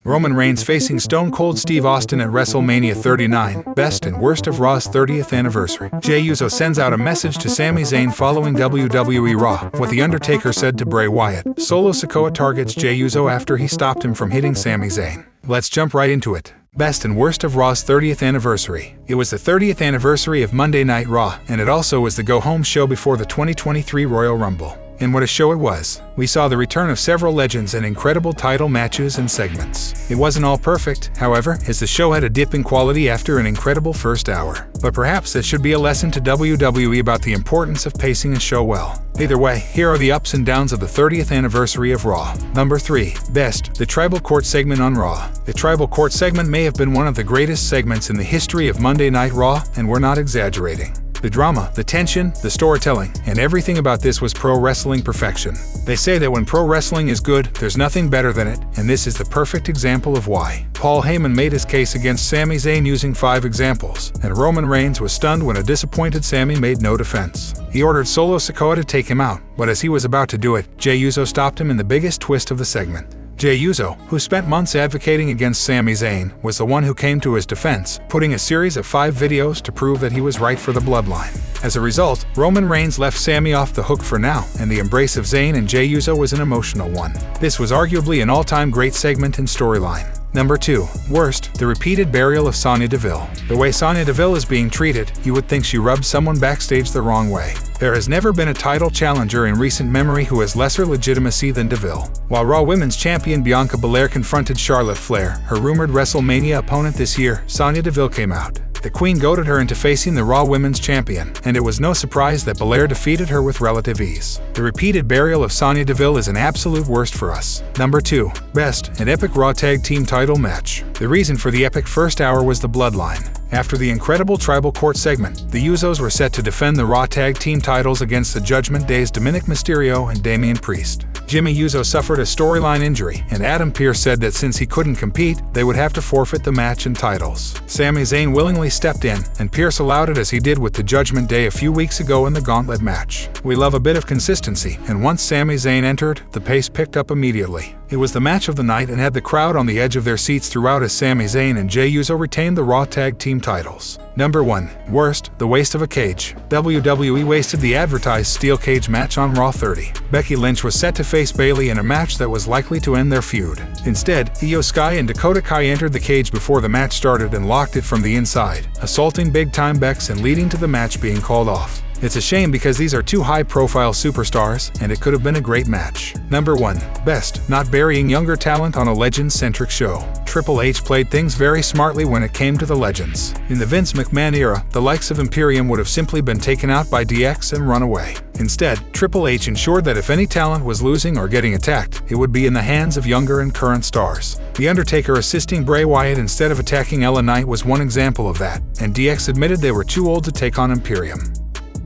Roman Reigns facing Stone Cold Steve Austin at WrestleMania 39, best and worst of Raw's 30th anniversary. Jey Uso sends out a message to Sami Zayn following WWE Raw, what The Undertaker said to Bray Wyatt. Solo Sikoa targets Jey Uso after he stopped him from hitting Sami Zayn. Let's jump right into it. Best and worst of Raw's 30th anniversary. It was the 30th anniversary of Monday Night Raw, and it also was the go-home show before the 2023 Royal Rumble. And what a show it was. We saw the return of several legends and incredible title matches and segments. It wasn't all perfect, however, as the show had a dip in quality after an incredible first hour. But perhaps that should be a lesson to WWE about the importance of pacing a show well. Either way, here are the ups and downs of the 30th anniversary of Raw. Number 3. Best, the Tribal Court segment on Raw. The Tribal Court segment may have been one of the greatest segments in the history of Monday Night Raw, and we're not exaggerating. The drama, the tension, the storytelling, and everything about this was pro wrestling perfection. They say that when pro wrestling is good, there's nothing better than it, and this is the perfect example of why. Paul Heyman made his case against Sami Zayn using 5 examples, and Roman Reigns was stunned when a disappointed Sami made no defense. He ordered Solo Sikoa to take him out, but as he was about to do it, Jey Uso stopped him in the biggest twist of the segment. Jey Uso, who spent months advocating against Sami Zayn, was the one who came to his defense, putting a series of 5 videos to prove that he was right for the Bloodline. As a result, Roman Reigns left Sami off the hook for now, and the embrace of Zayn and Jey Uso was an emotional one. This was arguably an all-time great segment and storyline. Number 2. Worst, the repeated burial of Sonya Deville. The way Sonya Deville is being treated, you would think she rubbed someone backstage the wrong way. There has never been a title challenger in recent memory who has lesser legitimacy than Deville. While Raw Women's Champion Bianca Belair confronted Charlotte Flair, her rumored WrestleMania opponent this year, Sonya Deville came out. The Queen goaded her into facing the Raw Women's Champion, and it was no surprise that Belair defeated her with relative ease. The repeated burial of Sonya Deville is an absolute worst for us. Number 2. Best, an epic Raw Tag Team title match. The reason for the epic first hour was the Bloodline. After the incredible Tribal Court segment, the Usos were set to defend the Raw Tag Team titles against the Judgment Day's Dominic Mysterio and Damian Priest. Jimmy Uso suffered a storyline injury, and Adam Pearce said that since he couldn't compete, they would have to forfeit the match and titles. Sami Zayn willingly stepped in, and Pearce allowed it as he did with the Judgment Day a few weeks ago in the Gauntlet match. We love a bit of consistency, and once Sami Zayn entered, the pace picked up immediately. It was the match of the night and had the crowd on the edge of their seats throughout as Sami Zayn and Jey Uso retained the Raw Tag Team titles. Number 1. Worst, the waste of a cage. WWE wasted the advertised steel cage match on Raw 30. Becky Lynch was set to face Bayley in a match that was likely to end their feud. Instead, Io Sky and Dakota Kai entered the cage before the match started and locked it from the inside, assaulting big-time Bex and leading to the match being called off. It's a shame because these are 2 high-profile superstars, and it could have been a great match. Number 1. Best, not burying younger talent on a Legends-centric show. Triple H played things very smartly when it came to the Legends. In the Vince McMahon era, the likes of Imperium would have simply been taken out by DX and run away. Instead, Triple H ensured that if any talent was losing or getting attacked, it would be in the hands of younger and current stars. The Undertaker assisting Bray Wyatt instead of attacking LA Knight was one example of that, and DX admitted they were too old to take on Imperium.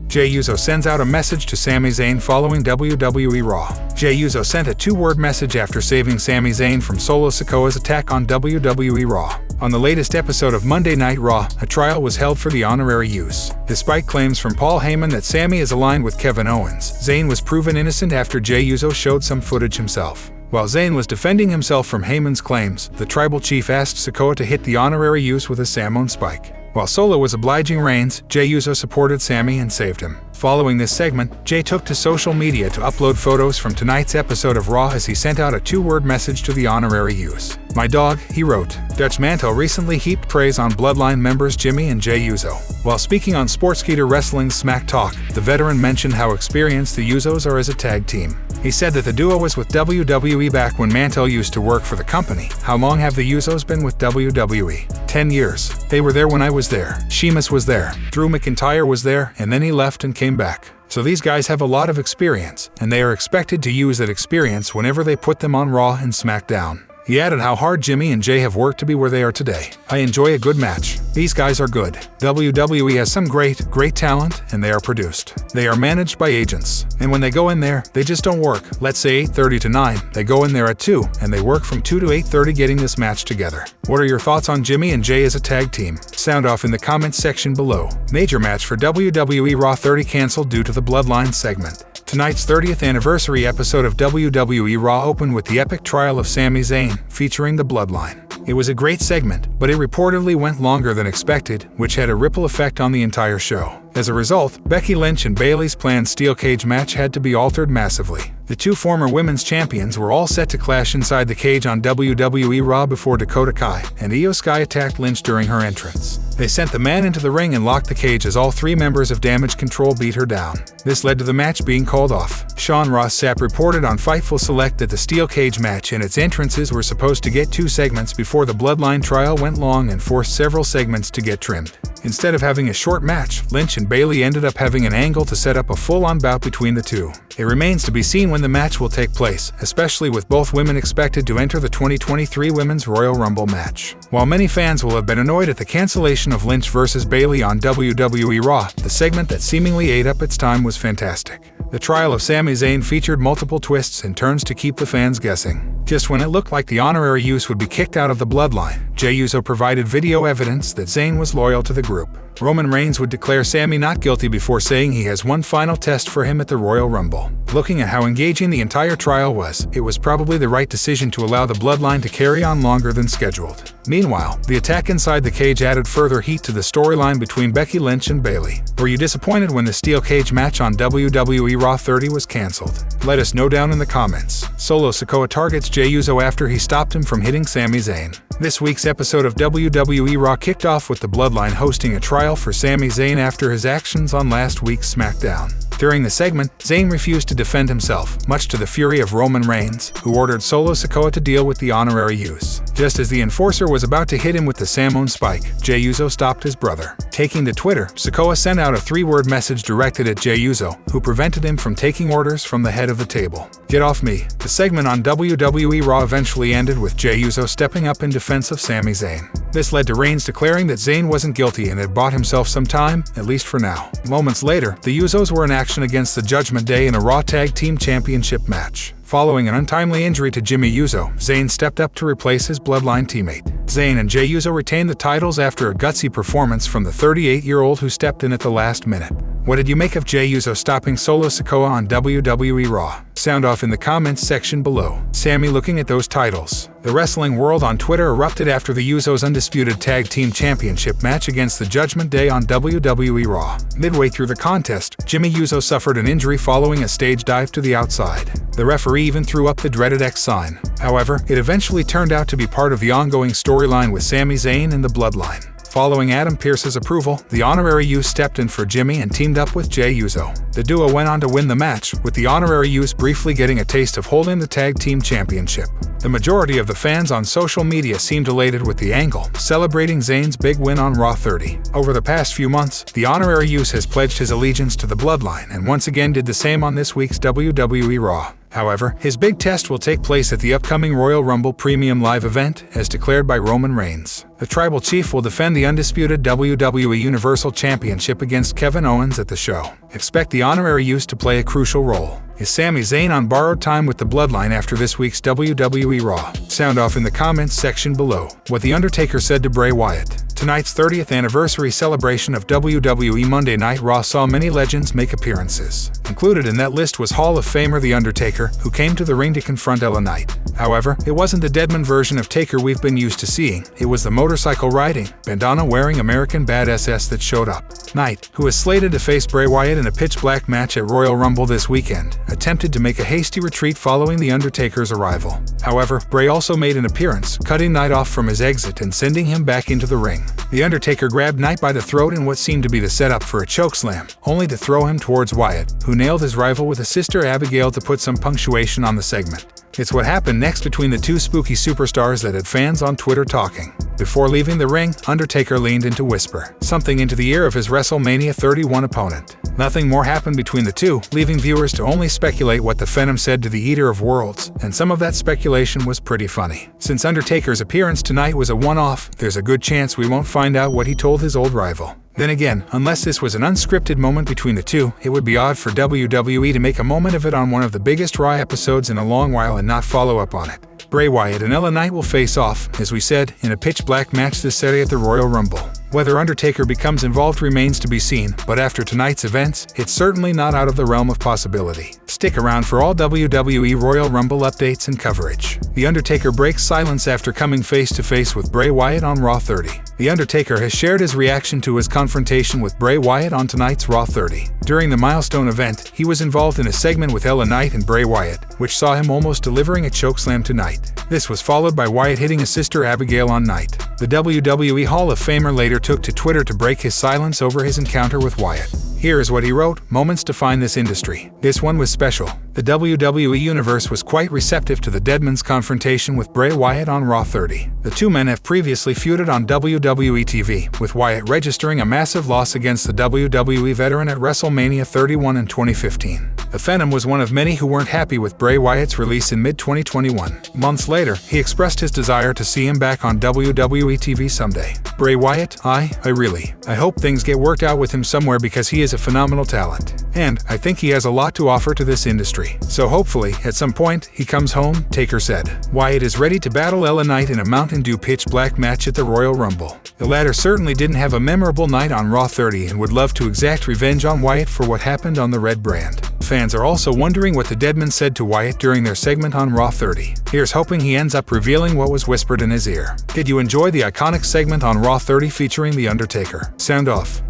Jey Uso sends out a message to Sami Zayn following WWE Raw. Jey Uso sent a 2-word message after saving Sami Zayn from Solo Sikoa's attack on WWE Raw. On the latest episode of Monday Night Raw, a trial was held for the honorary use. Despite claims from Paul Heyman that Sami is aligned with Kevin Owens, Zayn was proven innocent after Jey Uso showed some footage himself. While Zayn was defending himself from Heyman's claims, the tribal chief asked Sikoa to hit the honorary use with a Samoan spike. While Solo was obliging Reigns, Jey Uso supported Sami and saved him. Following this segment, Jey took to social media to upload photos from tonight's episode of Raw as he sent out a 2-word message to the honorary use. "My dog," he wrote. Dutch Mantel recently heaped praise on Bloodline members Jimmy and Jey Uso. While speaking on Sportskeeda Wrestling's Smack Talk, the veteran mentioned how experienced the Usos are as a tag team. He said that the duo was with WWE back when Mantel used to work for the company. How long have the Usos been with WWE? 10 years. They were there when I was there. Sheamus was there. Drew McIntyre was there, and then he left and came back. So these guys have a lot of experience, and they are expected to use that experience whenever they put them on Raw and SmackDown. He added how hard Jimmy and Jey have worked to be where they are today. "I enjoy a good match. These guys are good. WWE has some great talent, and they are produced. They are managed by agents. And when they go in there, they just don't work. Let's say 8:30 to 9. They go in there at 2, and they work from 2 to 8:30 getting this match together." What are your thoughts on Jimmy and Jey as a tag team? Sound off in the comments section below. Major match for WWE Raw 30 canceled due to the Bloodline segment. Tonight's 30th anniversary episode of WWE Raw opened with the epic trial of Sami Zayn, featuring the Bloodline. It was a great segment, but it reportedly went longer than expected, which had a ripple effect on the entire show. As a result, Becky Lynch and Bayley's planned steel cage match had to be altered massively. The two former women's champions were all set to clash inside the cage on WWE Raw before Dakota Kai and Io Sky attacked Lynch during her entrance. They sent the man into the ring and locked the cage as all three members of Damage Control beat her down. This led to the match being called off. Sean Ross Sapp reported on Fightful Select that the steel cage match and its entrances were supposed to get 2 segments before the Bloodline trial went long and forced several segments to get trimmed. Instead of having a short match, Lynch and Bayley ended up having an angle to set up a full-on bout between the two. It remains to be seen when the match will take place, especially with both women expected to enter the 2023 Women's Royal Rumble match. While many fans will have been annoyed at the cancellation of Lynch vs. Bayley on WWE Raw, the segment that seemingly ate up its time was fantastic. The trial of Sami Zayn featured multiple twists and turns to keep the fans guessing. Just when it looked like the honorary use would be kicked out of the Bloodline, Jey Uso provided video evidence that Zayn was loyal to the group. Roman Reigns would declare Sami not guilty before saying he has one final test for him at the Royal Rumble. Looking at how engaging the entire trial was, it was probably the right decision to allow the Bloodline to carry on longer than scheduled. Meanwhile, the attack inside the cage added further heat to the storyline between Becky Lynch and Bayley. Were you disappointed when the steel cage match on WWE Raw 30 was cancelled? Let us know down in the comments. Solo Sikoa targets Jey Uso after he stopped him from hitting Sami Zayn. This week's episode of WWE Raw kicked off with the Bloodline hosting a trial for Sami Zayn after his actions on last week's SmackDown. During the segment, Zayn refused to defend himself, much to the fury of Roman Reigns, who ordered Solo Sikoa to deal with the honorary use. Just as the enforcer was about to hit him with the Samoan spike, Jey Uso stopped his brother. Taking to Twitter, Sikoa sent out a 3-word message directed at Jey Uso, who prevented him from taking orders from the head of the table. "Get off me." The segment on WWE Raw eventually ended with Jey Uso stepping up in defense of Sami Zayn. This led to Reigns declaring that Zayn wasn't guilty and had bought himself some time, at least for now. Moments later, the Usos were in action against the Judgment Day in a Raw Tag Team Championship match. Following an untimely injury to Jey Uso, Zayn stepped up to replace his Bloodline teammate. Zayn and Jey Uso retained the titles after a gutsy performance from the 38-year-old who stepped in at the last minute. What did you make of Jey Uso stopping Solo Sikoa on WWE Raw? Sound off in the comments section below. Sami looking at those titles. The wrestling world on Twitter erupted after the Usos' undisputed tag team championship match against the Judgment Day on WWE Raw. Midway through the contest, Jey Uso suffered an injury following a stage dive to the outside. The referee even threw up the dreaded X sign. However, it eventually turned out to be part of the ongoing storyline with Sami Zayn and the Bloodline. Following Adam Pearce's approval, the honorary use stepped in for Jimmy and teamed up with Jey Uso. The duo went on to win the match, with the honorary use briefly getting a taste of holding the tag team championship. The majority of the fans on social media seemed elated with the angle, celebrating Zayn's big win on Raw 30. Over the past few months, the honorary use has pledged his allegiance to the Bloodline and once again did the same on this week's WWE Raw. However, his big test will take place at the upcoming Royal Rumble Premium Live event, as declared by Roman Reigns. The Tribal Chief will defend the undisputed WWE Universal Championship against Kevin Owens at the show. Expect the honorary use to play a crucial role. Is Sami Zayn on borrowed time with the Bloodline after this week's WWE Raw? Sound off in the comments section below. What The Undertaker said to Bray Wyatt. Tonight's 30th anniversary celebration of WWE Monday Night Raw saw many legends make appearances. Included in that list was Hall of Famer The Undertaker, who came to the ring to confront LA Knight. However, it wasn't the Deadman version of Taker we've been used to seeing. It was the motorcycle-riding, bandana-wearing American Badass that showed up. Knight, who is slated to face Bray Wyatt in a pitch-black match at Royal Rumble this weekend, attempted to make a hasty retreat following The Undertaker's arrival. However, Bray also made an appearance, cutting Knight off from his exit and sending him back into the ring. The Undertaker grabbed Knight by the throat in what seemed to be the setup for a chokeslam, only to throw him towards Wyatt, who nailed his rival with a sister Abigail to put some punctuation on the segment. It's what happened next between the two spooky superstars that had fans on Twitter talking. Before leaving the ring, Undertaker leaned in to whisper something into the ear of his WrestleMania 31 opponent. Nothing more happened between the two, leaving viewers to only speculate what the Phenom said to the Eater of Worlds, and some of that speculation was pretty funny. Since Undertaker's appearance tonight was a one-off, there's a good chance we won't find out what he told his old rival. Then again, unless this was an unscripted moment between the two, it would be odd for WWE to make a moment of it on one of the biggest Raw episodes in a long while and not follow up on it. Bray Wyatt and LA Knight will face off, as we said, in a pitch-black match this Saturday at the Royal Rumble. Whether Undertaker becomes involved remains to be seen, but after tonight's events, it's certainly not out of the realm of possibility. Stick around for all WWE Royal Rumble updates and coverage. The Undertaker breaks silence after coming face-to-face with Bray Wyatt on Raw 30. The Undertaker has shared his reaction to his confrontation with Bray Wyatt on tonight's Raw 30. During the milestone event, he was involved in a segment with LA Knight and Bray Wyatt, which saw him almost delivering a chokeslam to Knight. This was followed by Wyatt hitting his sister Abigail on Knight. The WWE Hall of Famer later took to Twitter to break his silence over his encounter with Wyatt. Here is what he wrote: "Moments define this industry. This one was special. The WWE Universe was quite receptive to the Deadman's confrontation with Bray Wyatt on Raw 30. The two men have previously feuded on WWE TV, with Wyatt registering a massive loss against the WWE veteran at WrestleMania 31 in 2015. The Phenom was one of many who weren't happy with Bray Wyatt's release in mid-2021. Months later, he expressed his desire to see him back on WWE TV someday. Bray Wyatt, I hope things get worked out with him somewhere because he is a phenomenal talent. And I think he has a lot to offer to this industry. So hopefully, at some point, he comes home," Taker said. Wyatt is ready to battle LA Knight in a Mountain Dew pitch black match at the Royal Rumble. The latter certainly didn't have a memorable night on Raw 30 and would love to exact revenge on Wyatt for what happened on the Red brand. Fans are also wondering what the Deadman said to Wyatt during their segment on Raw 30. Here's hoping he ends up revealing what was whispered in his ear. Did you enjoy the iconic segment on Raw 30 featuring The Undertaker? Sound off.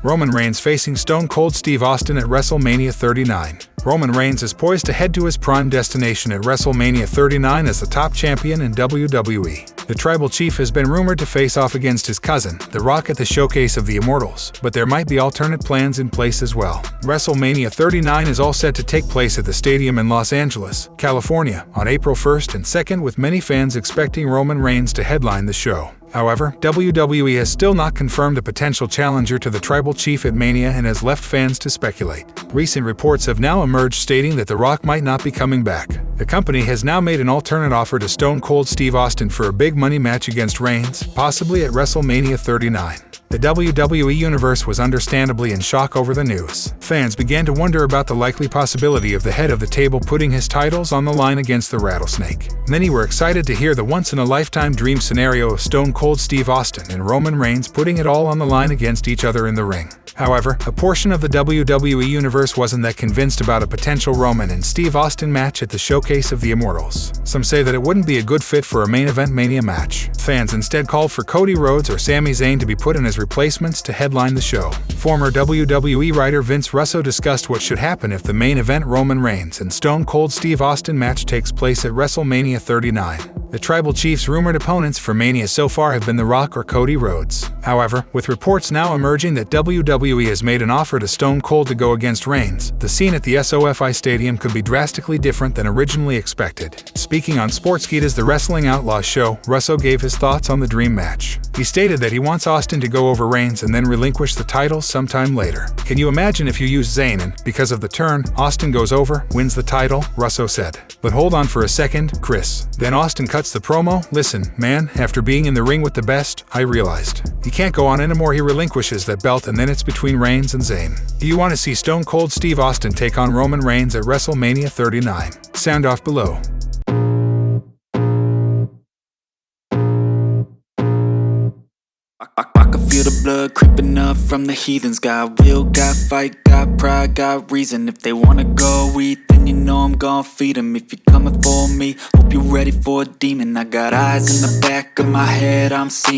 Roman Reigns facing Stone Cold Steve Austin at WrestleMania 39. Roman Reigns is poised to head to his prime destination at WrestleMania 39 as the top champion in WWE. The Tribal Chief has been rumored to face off against his cousin, The Rock, at the Showcase of the Immortals, but there might be alternate plans in place as well. WrestleMania 39 is all set to take place at the stadium in Los Angeles, California, on April 1st and 2nd, with many fans expecting Roman Reigns to headline the show. However, WWE has still not confirmed a potential challenger to the Tribal Chief at Mania and has left fans to speculate. Recent reports have now emerged stating that The Rock might not be coming back. The company has now made an alternate offer to Stone Cold Steve Austin for a big money match against Reigns, possibly at WrestleMania 39. The WWE Universe was understandably in shock over the news. Fans began to wonder about the likely possibility of the head of the table putting his titles on the line against the Rattlesnake. Many were excited to hear the once-in-a-lifetime dream scenario of Stone Cold Steve Austin and Roman Reigns putting it all on the line against each other in the ring. However, a portion of the WWE Universe wasn't that convinced about a potential Roman and Steve Austin match at the Showcase of the Immortals. Some say that it wouldn't be a good fit for a main event Mania match. Fans instead called for Cody Rhodes or Sami Zayn to be put in as replacements to headline the show. Former WWE writer Vince Russo discussed what should happen if the main event Roman Reigns and Stone Cold Steve Austin match takes place at WrestleMania 39. The Tribal Chief's rumored opponents for Mania so far have been The Rock or Cody Rhodes. However, with reports now emerging that WWE has made an offer to Stone Cold to go against Reigns, the scene at the SoFi Stadium could be drastically different than originally expected. Speaking on Sportskeeda's The Wrestling Outlaws show, Russo gave his thoughts on the dream match. He stated that he wants Austin to go over Reigns and then relinquish the title sometime later. "Can you imagine if you use Zayn and, because of the turn, Austin goes over, wins the title?" Russo said. "But hold on for a second, Chris." Then Austin cuts the promo, "Listen, man, after being in the ring with the best, I realized he can't go on anymore." He relinquishes that belt and then it's between Reigns and Zayn. Do you want to see Stone Cold Steve Austin take on Roman Reigns at WrestleMania 39? Sound off below. I can feel the blood creeping up from the heathens. Got will, got fight, got pride, got reason. If they wanna go eat, then you know I'm gon' feed them. If you're coming for me, hope you're ready for a demon. I got eyes in the back of my head, I'm seeing